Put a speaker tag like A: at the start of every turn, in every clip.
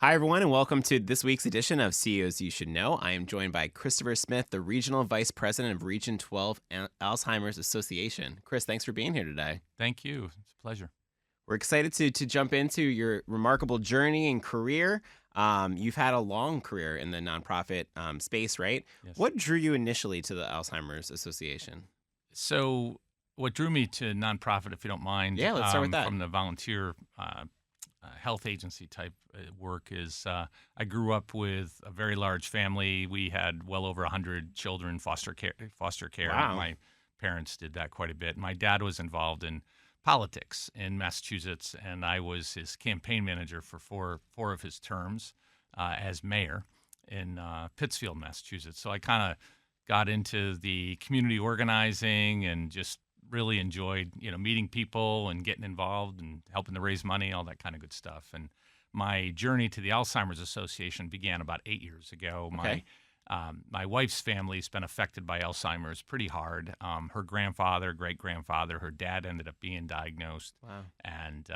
A: Hi, everyone, and welcome to this week's edition of CEOs You Should Know. I am joined by Christopher Smith, the Regional Vice President of Region 12 Alzheimer's Association. Chris, thanks for being here today.
B: Thank you. It's a pleasure.
A: We're excited to jump into your remarkable journey and career. You've had a long career in the nonprofit space, right?
B: Yes.
A: What drew you initially to the Alzheimer's Association?
B: So, what drew me to nonprofit, if you don't mind,
A: Yeah, let's start with that.
B: from the volunteer health agency type work, is I grew up with a very large family. We had well over 100 children foster care. Foster care.
A: Wow.
B: My parents did that quite a bit. My dad was involved in politics in Massachusetts, and I was his campaign manager for four of his terms as mayor in Pittsfield, Massachusetts. So I kind of got into the community organizing and just really enjoyed, meeting people and getting involved and helping to raise money, all that kind of good stuff. And my journey to the Alzheimer's Association began about 8 years ago.
A: Okay.
B: My wife's family's been affected by Alzheimer's pretty hard. Her grandfather, great grandfather, her dad ended up being diagnosed,
A: Wow.
B: and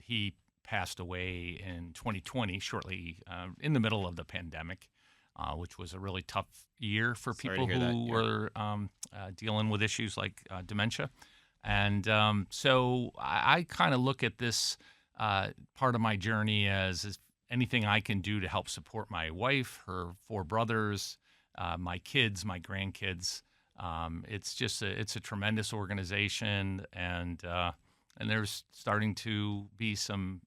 B: he passed away in 2020, shortly in the middle of the pandemic, which was a really tough year for
A: Sorry to
B: people
A: hear that.
B: who
A: Yeah.
B: were dealing with issues like dementia. And so I kind of look at this part of my journey as anything I can do to help support my wife, her four brothers, my kids, my grandkids. It's a tremendous organization, and there's starting to be some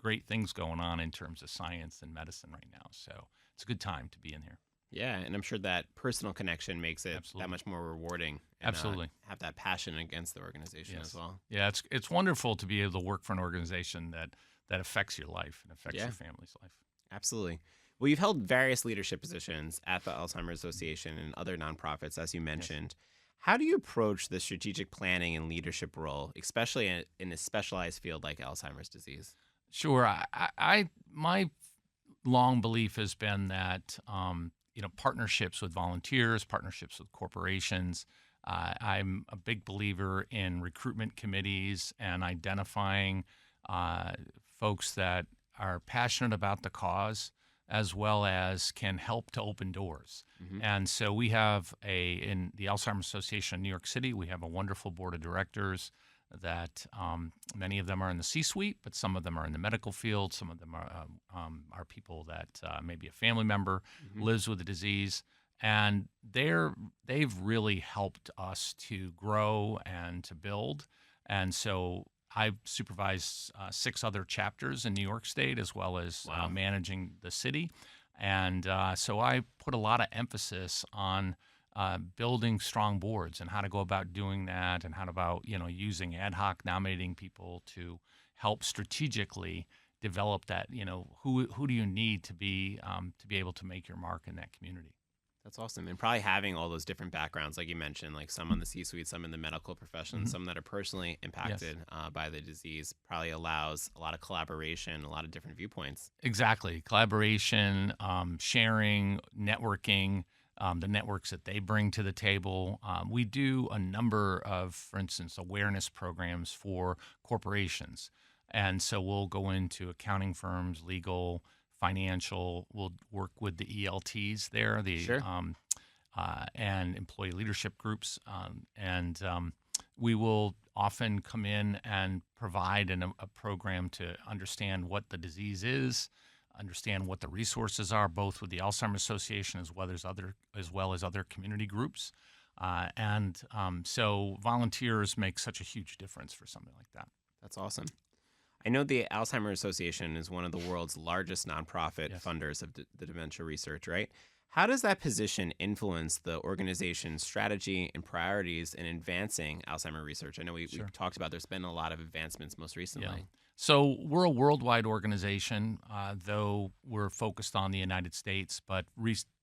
B: great things going on in terms of science and medicine right now. So it's a good time to be in here.
A: Yeah, and I'm sure that personal connection makes it that
B: Absolutely.
A: much more rewarding. And,
B: Absolutely.
A: have that passion against the organization as
B: Yes.
A: well.
B: Yeah, it's wonderful to be able to work for an organization that affects your life and affects
A: Yeah.
B: your family's life.
A: Absolutely. Well, you've held various leadership positions at the Alzheimer's Association and other nonprofits, as you
B: Yes.
A: mentioned. How do you approach the strategic planning and leadership role, especially in a specialized field like Alzheimer's disease?
B: Sure. My long belief has been that partnerships with volunteers, partnerships with corporations. I'm a big believer in recruitment committees and identifying uh, folks that are passionate about the cause as well as can help to open doors.
A: Hmm.
B: And so we have in the Alzheimer's Association in New York City, we have a wonderful board of directors that many of them are in the C-suite, but some of them are in the medical field. Some of them are people that maybe a family member
A: Hmm.
B: lives with the disease, and they've really helped us to grow and to build. And so I've supervised six other chapters in New York State as well as
A: Wow.
B: managing the city, and so I put a lot of emphasis on building strong boards and how to go about doing that, and how to about using ad hoc nominating people to help strategically develop that. Who do you need to be able to make your mark in that community?
A: That's awesome. And probably having all those different backgrounds, like you mentioned, like some on the C-suite, some in the medical profession,
B: Hmm.
A: some that are personally
B: Yes.
A: impacted by the disease, probably allows a lot of collaboration, a lot of different viewpoints.
B: Exactly. Collaboration, sharing, networking, the networks that they bring to the table. We do a number of, for instance, awareness programs for corporations. And so we'll go into accounting firms, legal, financial. We'll work with the ELTs there,
A: Sure.
B: and employee leadership groups. And we will often come in and provide a program to understand what the disease is, understand what the resources are, both with the Alzheimer's Association as well as other community groups. So volunteers make such a huge difference for something like that.
A: That's awesome. I know the Alzheimer's Association is one of the world's largest nonprofit
B: Yes.
A: funders of the dementia research, right? How does that position influence the organization's strategy and priorities in advancing Alzheimer research? I know
B: Sure.
A: we've talked about there's been a lot of advancements most
B: Yeah.
A: recently.
B: So we're a worldwide organization, though we're focused on the United States. But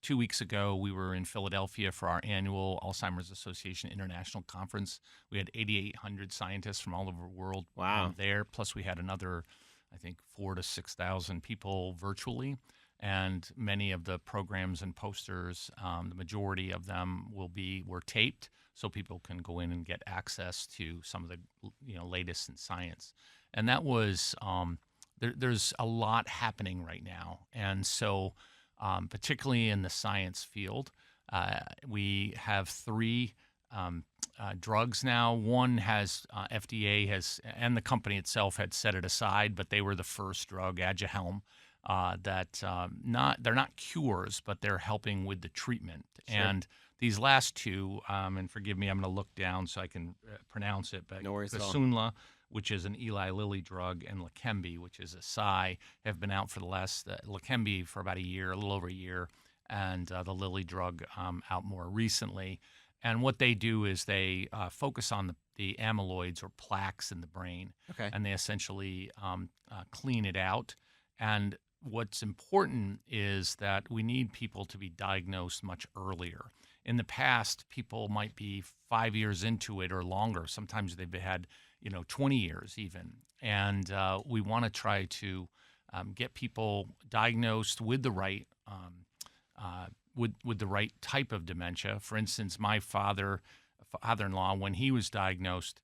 B: 2 weeks ago, we were in Philadelphia for our annual Alzheimer's Association International Conference. We had 8,800 scientists from all over the world
A: Wow.
B: there. Plus, we had another, I think, 4,000 to 6,000 people virtually. And many of the programs and posters, the majority of them were taped, so people can go in and get access to some of the latest in science. And that was there's a lot happening right now, and so particularly in the science field, we have three drugs now. One has FDA has and the company itself had set it aside, but they were the first drug, Aduhelm, that not they're not cures, but they're helping with the treatment.
A: Sure.
B: And these last two, and forgive me, I'm going to look down so I can pronounce it, but
A: No worries at all.
B: Kisunla, which is an Eli Lilly drug, and Leqembi, which is a Psy, have been out for the last Leqembi for about a year, a little over a year, and the Lilly drug out more recently. And what they do is they focus on the amyloids or plaques in the brain,
A: Okay.
B: and they essentially clean it out. And what's important is that we need people to be diagnosed much earlier. In the past, people might be 5 years into it or longer. Sometimes they've had 20 years even. And we want to try to get people diagnosed with the right with the right type of dementia. For instance, my father-in-law, when he was diagnosed,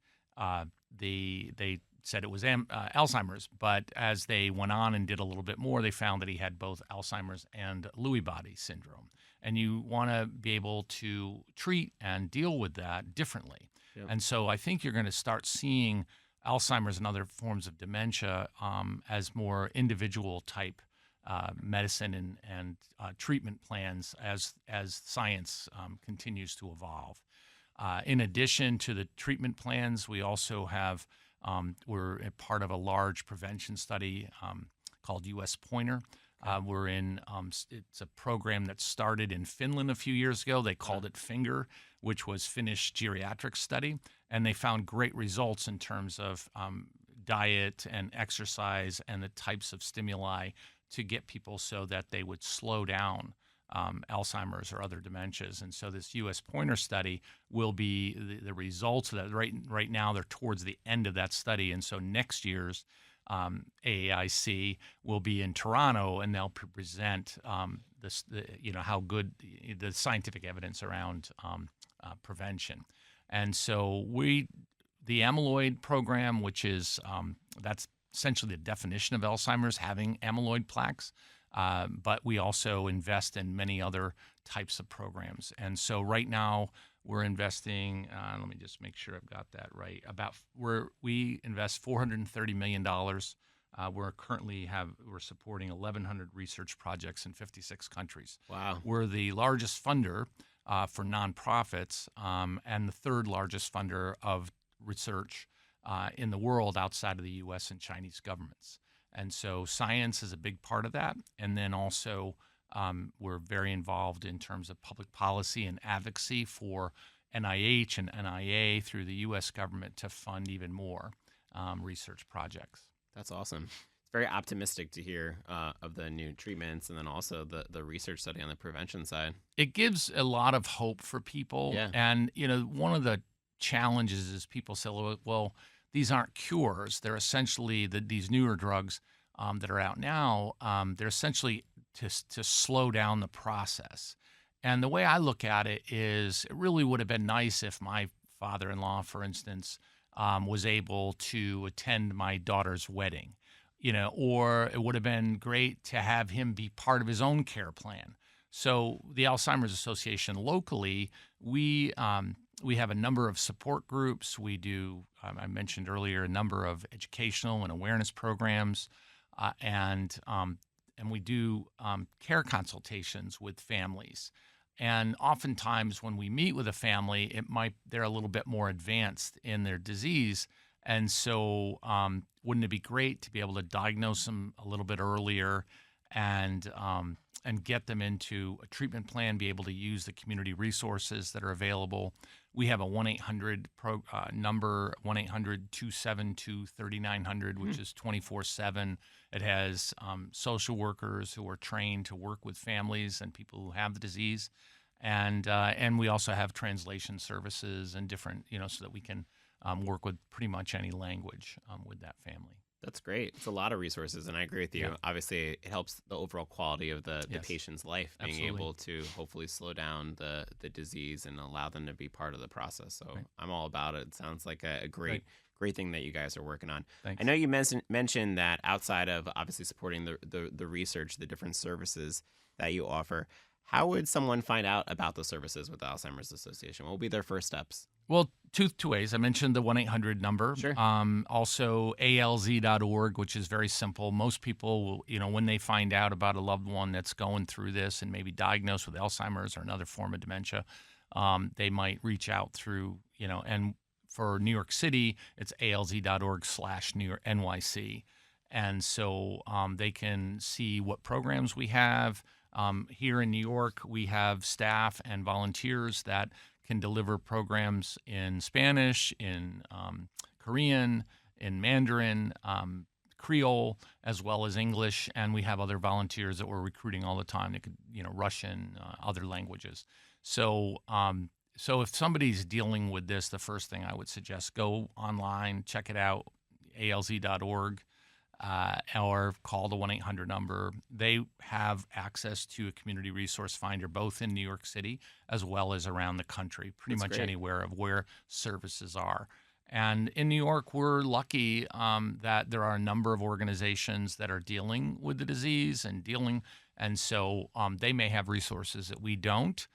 B: they said it was Alzheimer's. But as they went on and did a little bit more, they found that he had both Alzheimer's and Lewy body syndrome. And you want to be able to treat and deal with that differently.
A: Yep.
B: And so I think you're going to start seeing Alzheimer's and other forms of dementia as more individual type medicine and treatment plans as science continues to evolve. In addition to the treatment plans, we also have we're a part of a large prevention study called U.S. Pointer. We're in it's a program that started in Finland a few years ago. They called it FINGER, which was Finnish geriatric study, and they found great results in terms of diet and exercise and the types of stimuli to get people so that they would slow down Alzheimer's or other dementias. And so this U.S. Pointer study will be the results of that. Right now, they're towards the end of that study, and so next year's AAIC will be in Toronto, and they'll present how good the scientific evidence around prevention. And so the amyloid program, which is that's essentially the definition of Alzheimer's, having amyloid plaques. But we also invest in many other types of programs. And so right now we're investing, let me just make sure I've got that right, we invest $430 million. We're supporting 1,100 research projects in 56 countries.
A: Wow.
B: We're the largest funder for nonprofits and the third largest funder of research in the world outside of the U.S. and Chinese governments. And so science is a big part of that. And then also we're very involved in terms of public policy and advocacy for NIH and NIA through the U.S. government to fund even more research projects.
A: That's awesome. It's very optimistic to hear of the new treatments and then also the research study on the prevention side.
B: It gives a lot of hope for people.
A: Yeah.
B: And, one of the challenges is people say, well, these aren't cures. They're essentially these newer drugs that are out now. They're essentially to slow down the process. And the way I look at it is it really would have been nice if my father-in-law, for instance, was able to attend my daughter's wedding, or it would have been great to have him be part of his own care plan. So the Alzheimer's Association locally, we have a number of support groups. We do, I mentioned earlier, a number of educational and awareness programs, and we do care consultations with families. And oftentimes when we meet with a family, they're a little bit more advanced in their disease. And so wouldn't it be great to be able to diagnose them a little bit earlier and get them into a treatment plan, be able to use the community resources that are available. We have a 1-800 number, 1-800-272-3900, which is 24/7. It has social workers who are trained to work with families and people who have the disease. And we also have translation services and different, so that we can work with pretty much any language with that family.
A: That's great. It's a lot of resources, and I agree with you.
B: Yeah.
A: Obviously, it helps the overall quality of the
B: Yes.
A: patient's life, being
B: Absolutely.
A: able to hopefully slow down the disease and allow them to be part of the process. So
B: Right.
A: I'm all about it. It sounds like a great great thing that you guys are working on. I
B: Thanks.
A: know you mentioned that outside of obviously supporting the research, the different services that you offer, how would someone find out about the services with the Alzheimer's Association? What will be their first steps?
B: Well, two ways. I mentioned the 1-800 number.
A: Sure.
B: Also, alz.org, which is very simple. Most people, when they find out about a loved one that's going through this and maybe diagnosed with Alzheimer's or another form of dementia, they might reach out through, and for New York City, it's alz.org/NYC. And so they can see what programs we have. Here in New York, we have staff and volunteers that can deliver programs in Spanish, in Korean, in Mandarin, Creole, as well as English, and we have other volunteers that we're recruiting all the time. They could, Russian, other languages. So, so if somebody's dealing with this, the first thing I would suggest, go online, check it out, alz.org. Or call the 1-800 number. They have access to a community resource finder both in New York City as well as around the country, pretty
A: That's
B: much
A: great.
B: anywhere of where services are. And in New York, we're lucky that there are a number of organizations that are dealing with the disease and so they may have resources that we don't.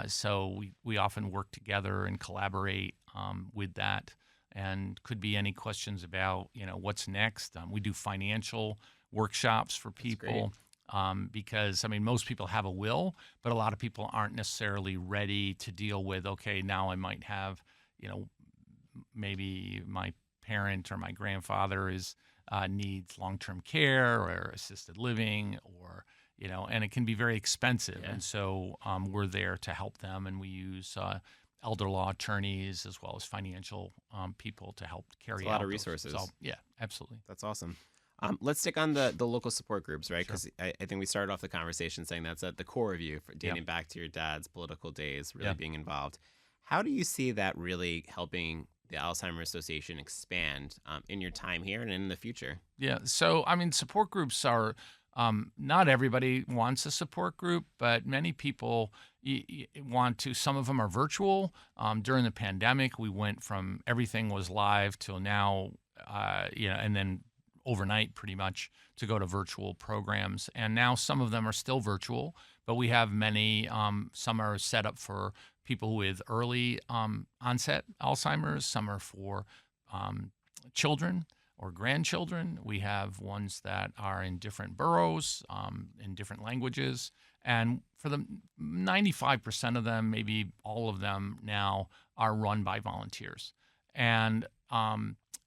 B: So we often work together and collaborate with that. And could be any questions about, what's next. We do financial workshops for people because, most people have a will, but a lot of people aren't necessarily ready to deal with, okay, now I might have, maybe my parent or my grandfather needs long-term care or assisted living or, and it can be very expensive.
A: Yeah.
B: And so we're there to help them, and we use elder law attorneys as well as financial people to help carry
A: It's a lot
B: out
A: of
B: those.
A: resources.
B: So, yeah, absolutely.
A: That's awesome. Let's stick on the local support groups, right?
B: Sure.
A: Because I think we started off the conversation saying that's at the core of you, dating back to your dad's political days, really being involved. How do you see that really helping the Alzheimer's Association expand in your time here and in the future?
B: Yeah. So, support groups are not everybody wants a support group, but many people want to. Some of them are virtual. During the pandemic, we went from everything was live till now, and then overnight pretty much to go to virtual programs. And now some of them are still virtual, but we have many, some are set up for people with early onset Alzheimer's, some are for children or grandchildren. We have ones that are in different boroughs, in different languages. And for the 95% of them, maybe all of them now, are run by volunteers. And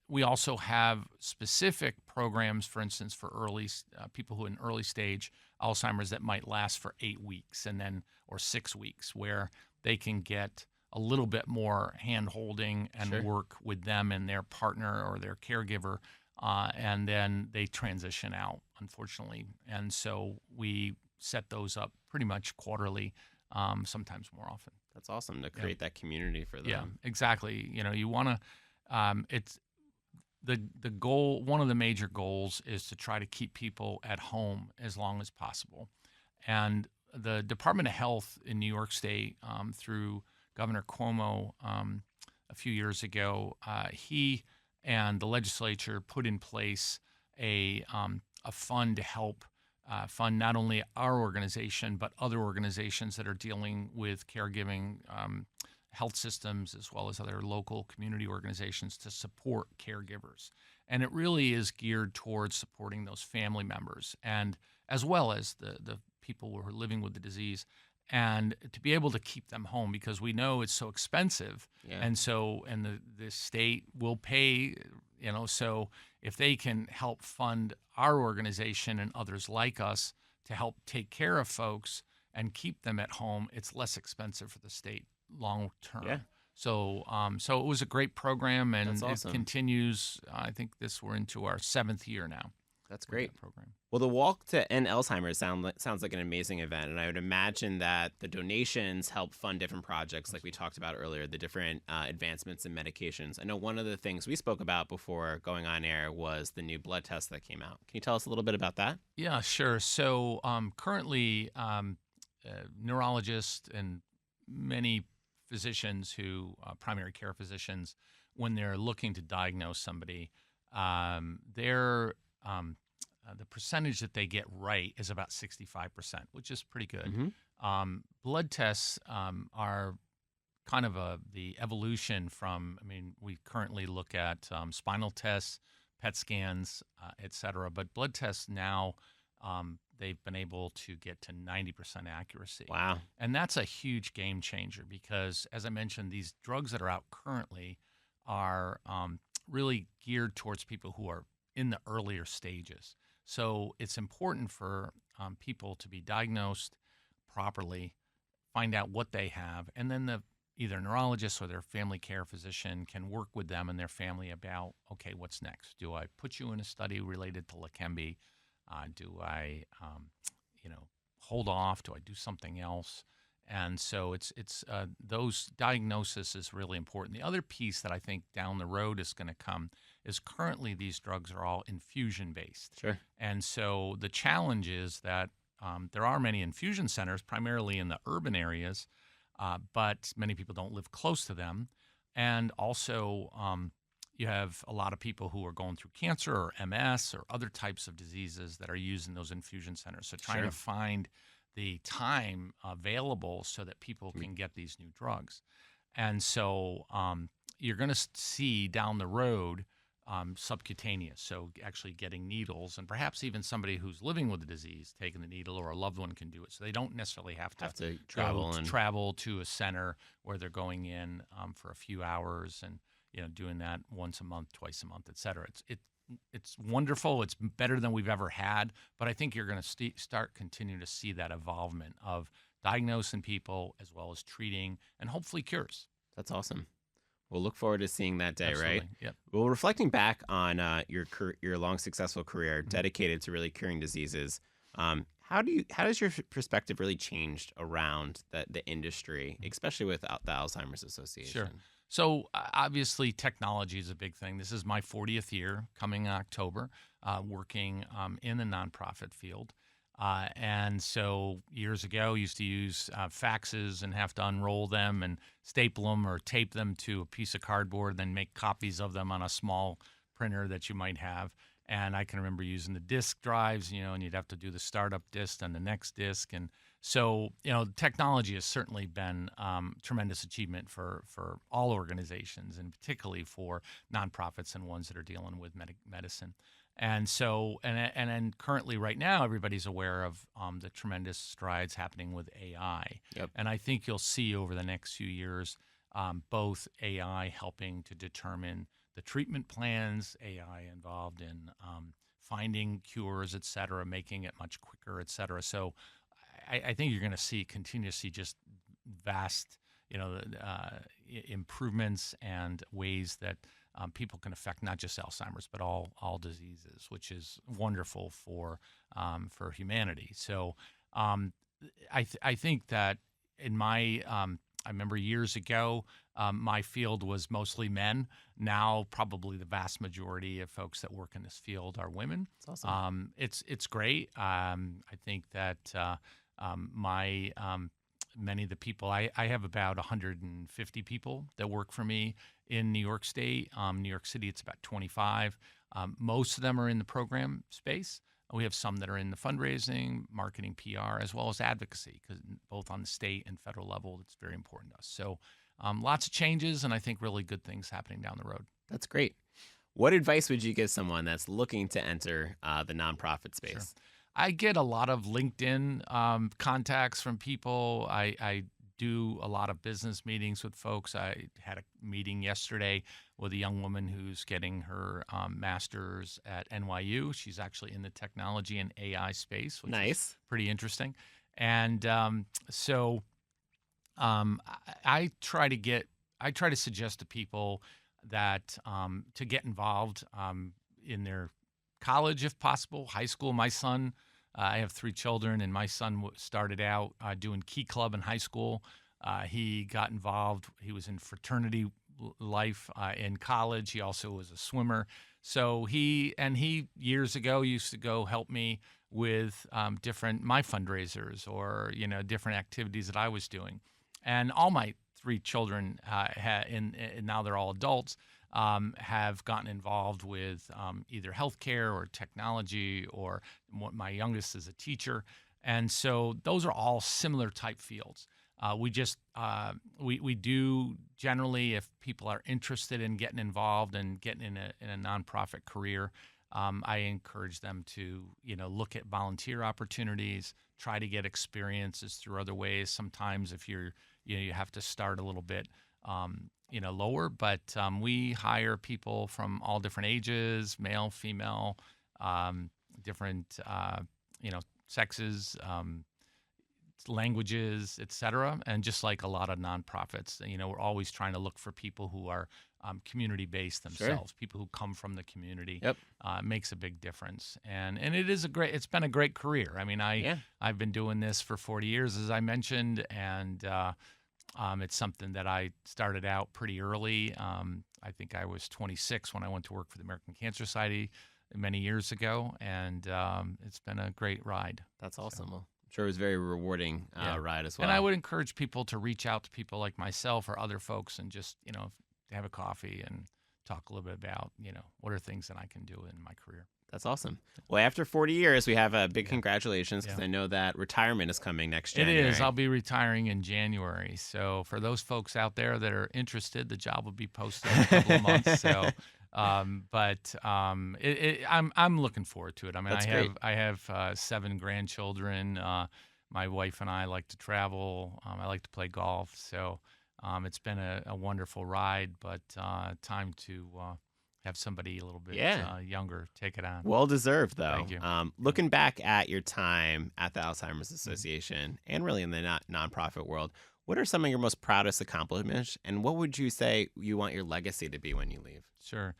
B: we also have specific programs, for instance, for early people who are in early stage Alzheimer's that might last for 8 weeks or 6 weeks, where they can get a little bit more hand-holding and work with them and their partner or their caregiver, and then they transition out, unfortunately. And so we set those up pretty much quarterly, sometimes more often.
A: That's awesome to create that community for them.
B: Yeah, exactly. You want to, it's the goal, one of the major goals is to try to keep people at home as long as possible. And the Department of Health in New York State, through Governor Cuomo a few years ago, he and the legislature put in place a fund to help fund not only our organization, but other organizations that are dealing with caregiving health systems, as well as other local community organizations to support caregivers. And it really is geared towards supporting those family members, and as well as the people who are living with the disease, and to be able to keep them home, because we know it's so expensive. And so, and the state will pay, so if they can help fund our organization and others like us to help take care of folks and keep them at home, it's less expensive for the state long term.
A: Yeah.
B: So, so it was a great program, and
A: That's awesome.
B: it continues. I think we're into our 7th year now.
A: That's great.
B: That program.
A: Well, the Walk to End Alzheimer's sounds like an amazing event, and I would imagine that the donations help fund different projects, like we talked about earlier, the different advancements in medications. I know one of the things we spoke about before going on air was the new blood test that came out. Can you tell us a little bit about that?
B: Yeah, sure. So currently, neurologists and many physicians primary care physicians, when they're looking to diagnose somebody, they're the percentage that they get right is about 65%, which is pretty good.
A: Hmm.
B: Blood tests are kind of the evolution from, I mean, we currently look at spinal tests, PET scans, et cetera, but blood tests now, they've been able to get to 90% accuracy.
A: Wow.
B: And that's a huge game changer because, as I mentioned, these drugs that are out currently are really geared towards people who are in the earlier stages. So it's important for people to be diagnosed properly, find out what they have, and then either neurologist or their family care physician can work with them and their family about, okay, what's next? Do I put you in a study related to Leqembi? Do I, hold off? Do I do something else? And so it's those diagnosis is really important. The other piece that I think down the road is going to come is currently these drugs are all infusion based.
A: Sure.
B: And so the challenge is that there are many infusion centers, primarily in the urban areas, but many people don't live close to them. And also, you have a lot of people who are going through cancer or MS or other types of diseases that are using those infusion centers. So trying
A: Sure.
B: to find the time available so that people can get these new drugs. And so you're going to see down the road subcutaneous, so actually getting needles, and perhaps even somebody who's living with the disease taking the needle, or a loved one can do it. So they don't necessarily have to travel to a center where they're going in for a few hours and doing that once a month, twice a month, et cetera. It's wonderful. It's better than we've ever had. But I think you're going to start continuing to see that evolvement of diagnosing people as well as treating and hopefully cures.
A: That's awesome. We'll look forward to seeing that day,
B: Absolutely.
A: right?
B: Yep.
A: Well, reflecting back on your long, successful career dedicated to really curing diseases, how does your perspective really changed around the industry, especially with the Alzheimer's Association?
B: Sure. So obviously, technology is a big thing. This is my 40th year coming in October, working in the nonprofit field. And so years ago, used to use faxes and have to unroll them and staple them or tape them to a piece of cardboard, then make copies of them on a small printer that you might have. And I can remember using the disk drives, and you'd have to do the startup disk and the next disk. And so, technology has certainly been tremendous achievement for all organizations, and particularly for nonprofits and ones that are dealing with medicine. And so, and then currently right now, everybody's aware of the tremendous strides happening with AI.
A: Yep.
B: And I think you'll see over the next few years, both AI helping to determine the treatment plans, AI involved in finding cures, et cetera, making it much quicker, et cetera. So I think you're going to continue to see just vast, improvements and ways that people can affect not just Alzheimer's, but all diseases, which is wonderful for humanity. So I think that in my I remember years ago, my field was mostly men. Now, probably the vast majority of folks that work in this field are women.
A: That's awesome.
B: It's great. I think that many of the people, I have about 150 people that work for me in New York State. New York City, it's about 25. Most of them are in the program space. We have some that are in the fundraising, marketing, PR, as well as advocacy, because both on the state and federal level, it's very important to us. So lots of changes, and I think really good things happening down the road.
A: That's great. What advice would you give someone that's looking to enter the nonprofit space?
B: Sure. I get a lot of LinkedIn contacts from people. I do a lot of business meetings with folks. I had a meeting yesterday with a young woman who's getting her master's at NYU. She's actually in the technology and AI space, which is pretty interesting. And I try to suggest to people that to get involved in their college if possible, high school. My son, I have 3 children, and my son started out doing Key Club in high school. He got involved. He was in fraternity life in college. He also was a swimmer. So he years ago used to go help me with my fundraisers or different activities that I was doing. And all my 3 children and now they're all adults. have gotten involved with either healthcare or technology, or my youngest is a teacher. And so those are all similar type fields. We do generally, if people are interested in getting involved and getting in a nonprofit career, I encourage them to look at volunteer opportunities, try to get experiences through other ways. Sometimes if you have to start a little bit lower, but we hire people from all different ages, male, female, different sexes, languages, etc. And just like a lot of nonprofits, we're always trying to look for people who are community-based themselves, people who come from the community.
A: Yep.
B: Makes a big difference. And it's been a great career. I mean, I've been doing this for 40 years, as I mentioned, and it's something that I started out pretty early. I think I was 26 when I went to work for the American Cancer Society many years ago, and it's been a great ride.
A: That's awesome. Well, I'm sure it was a very rewarding ride as well.
B: And I would encourage people to reach out to people like myself or other folks and just, have a coffee and talk a little bit about, what are things that I can do in my career.
A: That's awesome. Well, after 40 years, we have a big congratulations, because I know that retirement is coming next January.
B: It is. I'll be retiring in January. So for those folks out there that are interested, the job will be posted in a couple of months. So, I'm looking forward to it. I mean, I have 7 grandchildren. My wife and I like to travel. I like to play golf. So it's been a wonderful ride, but time to have somebody a little bit younger take it on.
A: Well deserved, though.
B: Thank you.
A: Looking back at your time at the Alzheimer's Association and really in the nonprofit world, what are some of your most proudest accomplishments, and what would you say you want your legacy to be when you leave?
B: Sure.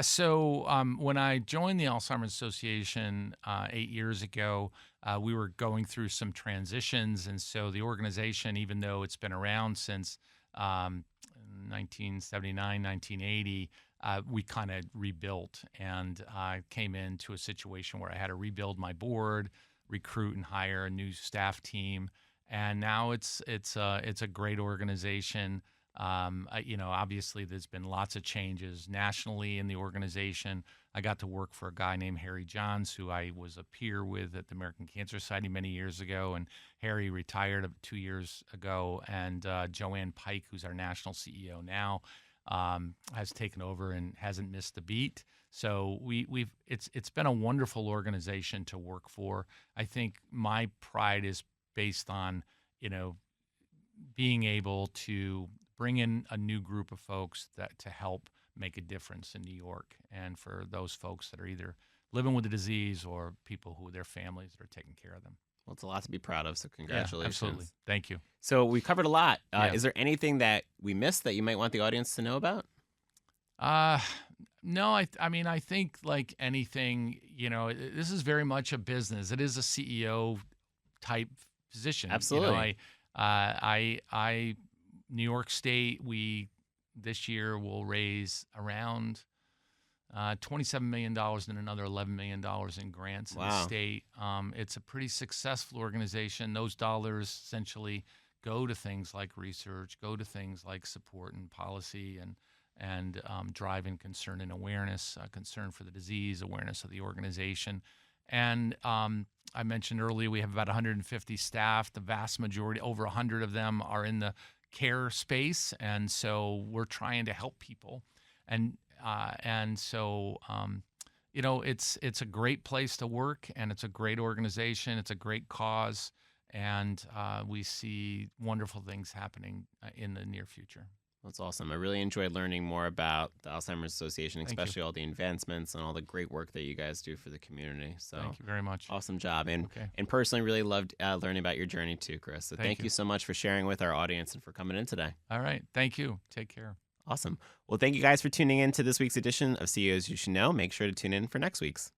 B: So when I joined the Alzheimer's Association 8 years ago, we were going through some transitions, and so the organization, even though it's been around since 1979, 1980, we kind of rebuilt, and came into a situation where I had to rebuild my board, recruit and hire a new staff team, and now it's a great organization. Obviously there's been lots of changes nationally in the organization. I got to work for a guy named Harry Johns, who I was a peer with at the American Cancer Society many years ago, and Harry retired 2 years ago, and Joanne Pike, who's our national CEO now, has taken over and hasn't missed a beat. So it's been a wonderful organization to work for. I think my pride is based on, being able to bring in a new group of folks to help make a difference in New York, and for those folks that are either living with the disease or people who their families that are taking care of them.
A: Well, it's a lot to be proud of, so congratulations.
B: Yeah, absolutely. Thank you.
A: So we covered a lot. Is there anything that we missed that you might want the audience to know about?
B: No, I think like anything, this is very much a business. It is a CEO type position.
A: Absolutely.
B: New York State, this year will raise around $27 million and another $11 million in grants in the state. It's a pretty successful organization. Those dollars essentially go to things like research, go to things like support and policy, and driving concern and awareness, concern for the disease, awareness of the organization. And I mentioned earlier, we have about 150 staff. The vast majority, over 100 of them, are in the care space, and so we're trying to help people, and so it's a great place to work, and it's a great organization, it's a great cause, and we see wonderful things happening in the near future.
A: That's awesome. I really enjoyed learning more about the Alzheimer's Association, especially all the advancements and all the great work that you guys do for the community. So
B: thank you very much.
A: Awesome job. And personally really loved learning about your journey too, Chris. So thank you so much for sharing with our audience and for coming in today.
B: All right. Thank you. Take care.
A: Awesome. Well, thank you guys for tuning in to this week's edition of CEOs You Should Know. Make sure to tune in for next week's.